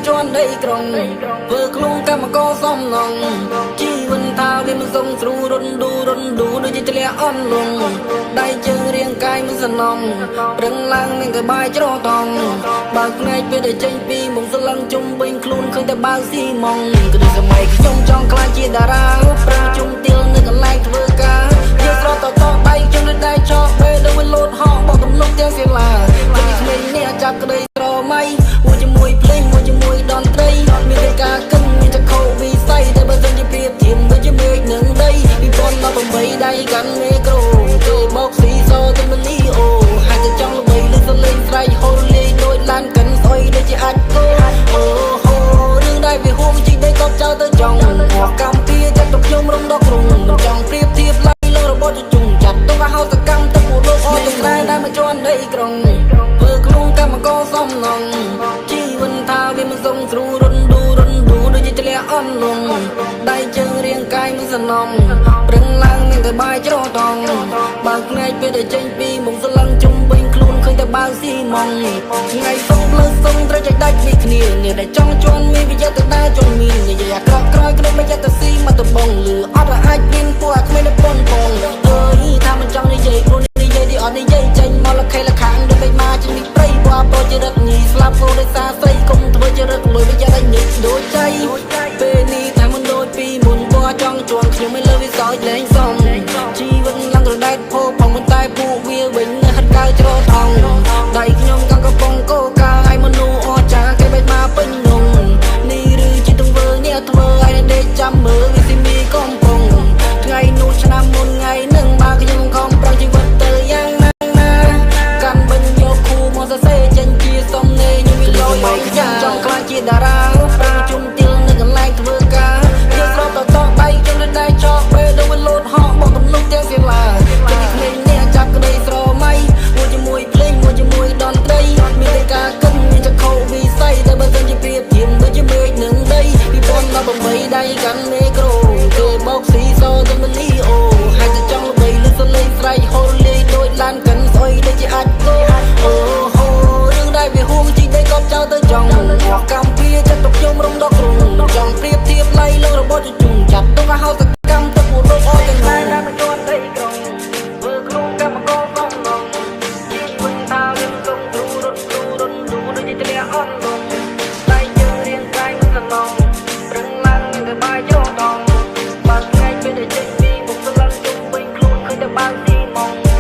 ជន់ដីក្រុងធ្វើខ្លួនកម្មករសំណងជីវិនថាវាមិនសុំស្រួលរំដួលដូចជាធ្លាក់អន់លងដៃជើងរាងកាយមិនសំណងប្រឹងឡើងនឹងក្បាយច្រតងបើផ្នែកពេលដែលចេញពីមុខស្លឹងជុំវិញខ្លួនឃើញតែបើស៊ីម៉ងគឺសម័យខ្ញុំចង់ខ្លាចជាតារាប្រឹងជុំទៀលនៅកន្លែងធ្វើការយកស្រត់តដៃខ្ញុំនៅដៃចោពេលដែលវាលោតហោបទំនុកទាំងសិលាពេលក្មេងនេះចាប់ក្តីត្រមៃមួយជាមួយភ្លេងមួយជាមួយតន្ត្រីមានតែការគិនមានតែខោវិស័យតែបើសិនជាប្រៀបធៀបដូចជាមេឃនឹងដី2018ដៃកាន់មេក្រូគេបោកស៊ីសទៅមលីអូហើយតែចង់ល្បីលើសលេងស្រែកហូរលេងដូចឡានកិនស្អុយដូចជាអាចគោអូហូរឿងដែលវាហួងជីដីក៏ចោលទៅចង់មកកម្មពីចាត់ទៅខ្ញុំរំដកក្រុងមិនចង់ប្រៀបធៀបឡើយលើរបស់ជុំចាត់ទៅហៅសកម្មទៅពួកលោកអត់ទាំងដែរដែលមកជន់ដីក្រុងធ្វើខ្លួនកម្មករសំណងជីវិនថាវាមិនសុំស្រួលរំដួលដូចជាធ្លាក់អន់លងដៃជើងរាងកាយមិនសំណងប្រឹងឡើងនឹងតែបាយច្រតងបើផ្នែកពេលដែលចេញពីមុខស្លឹងជុំវិញខ្លួនឃើញតែបើស៊ីម៉ងថ្ងៃសុំលើសុំត្រូវចែកដាច់ពីគ្នានេះដែលចង់ជន់មានវិយទៅដែរជន់មាននិយាយអាក្រក់ក្រោយគ្រាមិនយទៅស៊ីមកទៅបងលឺអត់អាចមានពួកអាគ្មានប៉ុនបងអើយថាមិនចង់និយាយព្រោះនិយាយទីអត់និយាយចេញមកលខេលខាងដូចបេម៉ាចេញពីព្រៃព្រោះប្រូចរិតញីស្លាប់ព្រោះដោយសារស្រីគុំធ្វើចរិតលុយវិយតែញិចដូចចៃពេលនេះថាមិនដូចពីមុនព្រោះចង់ជន់ខ្ញុំមិនលើវាសោចលេងសំជីវិតឡើងត្រដែតផោផងមិនតែពួកវាវិញហិតកៅច្រថងដៃខ្ញុំកំពុងកោកាឲ្យមនុស្សអស្ចារ្យគេបេម៉ាពេញនងនេះឬជាទង្វើនេះធ្វើឲ្យដេកចាំមើលវាស៊ីមីកំពុងថ្ងៃនោះឆ្នាំមុនថ្ងៃនឹងបើខ្ញុំខំប្រឹងជីវិតទៅយ៉ាងណាកាន់បិញយកគូមកសរសេរចេញជាសំណេរខ្ញុំមានលយខ្ញុំចង់ខ្លាចជាតារាប្រឹងជុំទៀលនៅកន្លែងធ្វើការយកស្រត់តដៃខ្ញុំនៅដៃចោពេលដែលវាលោតហោបទំនុកទាំងសិលាពេលក្មេងនេះចាប់ក្តីស្រមៃមួយជាមួយភ្លេងមួយជាមួយតន្ត្រីមានតែការគិនមានតែខោវិស័យតែបើសិនជាប្រៀបធៀបដូចជាមេឃនឹងដី2018ដៃកាន់មេក្រូគេបោកស៊ីសទៅមលីអូហើយតែចង់ល្បីលើសលេងស្រែកហូរលេងដូចឡានកិនស្អុយដូចជាអាចគោអូហូរឿងដែលវាហួងជីដីក៏ចោលទៅចង់មកកម្មពីចាត់ទៅខ្ញុំរំដកក្រុងចង់ប្រៀបធៀបឡៃលើរបស់ជុំចាត់ទៅហៅសកម្មទៅពួកលោកអត់ទាំងដែរដែលមកជន់ដីក្រុងធ្វើខ្លួនកម្មករសំណងជីវិតថាវាមិនសុំស្រួលដូចជាធ្លាក់អន់លងដៃជើងរាងកាយមិនសំណងប្រឹងឡើងនឹងតែបាយច្រតងបើថ្ងៃពេលដែលចេញពីមុខស្លឹងជុំវិញខ្លួនឃើញតែបើស៊ីម៉ង